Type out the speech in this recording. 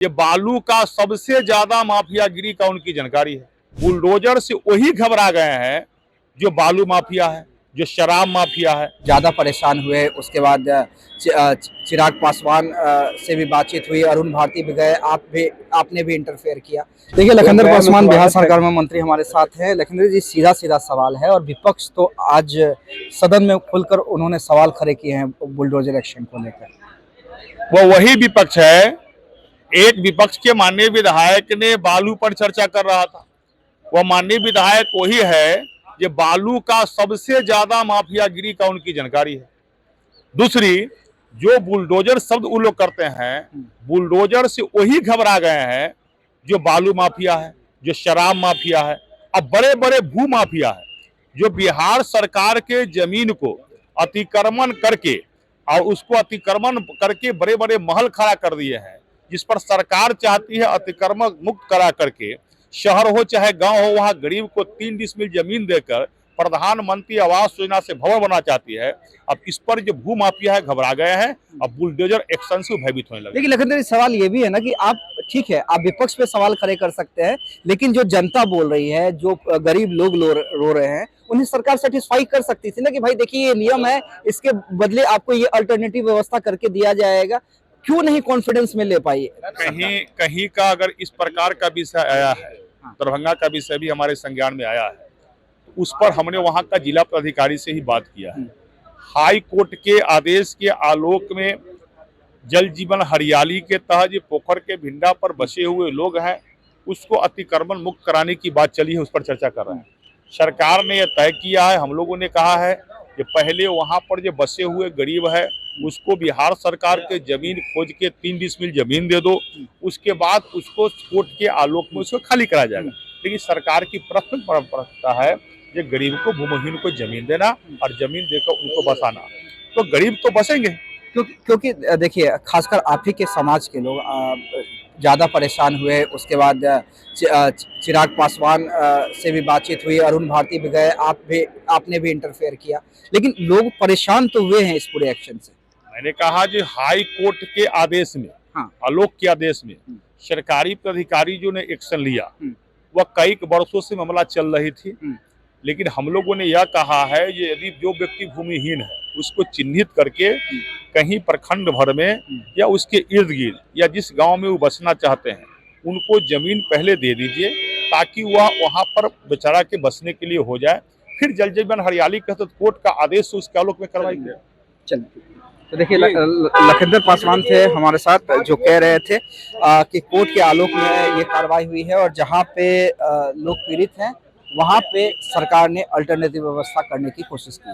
ये बालू का सबसे ज्यादा माफियागिरी का उनकी जानकारी है। बुलडोजर से वही घबरा गए हैं जो बालू माफिया है, जो शराब माफिया है। ज़्यादा परेशान हुए। उसके बाद चिराग पासवान से भी बातचीत हुई, अरुण भारती भी गए, आपने भी इंटरफेयर किया। देखिए, लखिंदर पासवान बिहार सरकार में मंत्री हमारे साथ हैं। लखिंदर जी, सीधा सीधा सवाल है और विपक्ष तो आज सदन में खुलकर उन्होंने सवाल खड़े किए हैं बुलडोजर एक्शन को लेकर। वो वही विपक्ष है। एक विपक्ष के माननीय विधायक ने बालू पर चर्चा कर रहा था। वह माननीय विधायक वही है ये बालू का सबसे ज्यादा माफियागिरी का उनकी जानकारी है। दूसरी, जो बुलडोजर शब्द वो लोग करते हैं, बुलडोजर से वही घबरा गए हैं जो बालू माफिया है, जो शराब माफिया है, अब बड़े बड़े भू माफिया है, जो बिहार सरकार के जमीन को अतिक्रमण करके और उसको अतिक्रमण करके बड़े बड़े महल खड़ा कर दिए हैं, जिस पर सरकार चाहती है अतिक्रमण मुक्त करा करके शहर हो चाहे गांव हो, वहां गरीब को 3 डिसमिल जमीन देकर प्रधानमंत्री आवास योजना से भवन बना चाहती है। अब इस पर जो भू माफिया है घबरा गए हैं, अब बुलडोजर एक्शन से भयभीत होने लगे। लेकिन लखिंदर, सवाल ये भी है ना कि आप, ठीक है, आप विपक्ष पे सवाल खड़े कर सकते हैं, लेकिन जो जनता बोल रही है, जो गरीब लोग रो रहे हैं, उन्हें सरकार सेटिस्फाई कर सकती थी ना कि भाई देखिए ये नियम है, इसके बदले आपको ये अल्टरनेटिव व्यवस्था करके दिया जाएगा। क्यों नहीं कॉन्फिडेंस में ले पाई? कहीं कहीं का अगर इस प्रकार का विषय आया है, दरभंगा का विषय भी हमारे संज्ञान में आया है, उस पर हमने वहां का जिला पदाधिकारी से ही बात किया है। हाई कोर्ट के आदेश के आलोक में जल जीवन हरियाली के तहत जो पोखर के भिंडा पर बसे हुए लोग हैं, उसको अतिक्रमण मुक्त कराने की बात चली है, उस पर चर्चा कर रहे हैं। सरकार ने यह तय किया है, हम लोगों ने कहा है कि पहले वहां पर जो बसे हुए गरीब है उसको बिहार सरकार के जमीन खोज के 3 डिसमिल जमीन दे दो, उसके बाद उसको कोर्ट के आलोक में उसको खाली कराया जाएगा। लेकिन सरकार की प्राथमिक प्राथमिकता है ये गरीब को, भूमिहीन को जमीन देना और जमीन देकर उनको बसाना, तो गरीब तो बसेंगे। क्योंकि देखिए, खासकर आप ही के समाज के लोग ज़्यादा परेशान हुए। उसके बाद चिराग पासवान से भी बातचीत हुई, अरुण भारती भी गए, आपने भी इंटरफेयर किया, लेकिन लोग परेशान तो हुए हैं इस पूरे एक्शन से। मैंने कहा जो हाई कोर्ट के आदेश में, आलोक के आदेश में सरकारी प्राधिकारी जो ने एक्शन लिया, वह कई वर्षों से मामला चल रही थी। लेकिन हम लोगों ने यह कहा है ये यदि जो व्यक्ति भूमिहीन है उसको चिन्हित करके कहीं प्रखंड भर में या उसके इर्द गिर्द या जिस गांव में वो बसना चाहते हैं उनको जमीन पहले दे दीजिए, ताकि वह वहां पर बेचारा के बसने के लिए हो जाए। फिर जल जीवन हरियाली का तो कोर्ट का आदेश उसके आलोक में करवाई गई। चलिए, तो देखिए, लखिंदर पासवान थे हमारे साथ जो कह रहे थे कि कोर्ट के आलोक में ये कार्रवाई हुई है और जहाँ पे लोग पीड़ित हैं वहाँ पे सरकार ने अल्टरनेटिव व्यवस्था करने की कोशिश की है।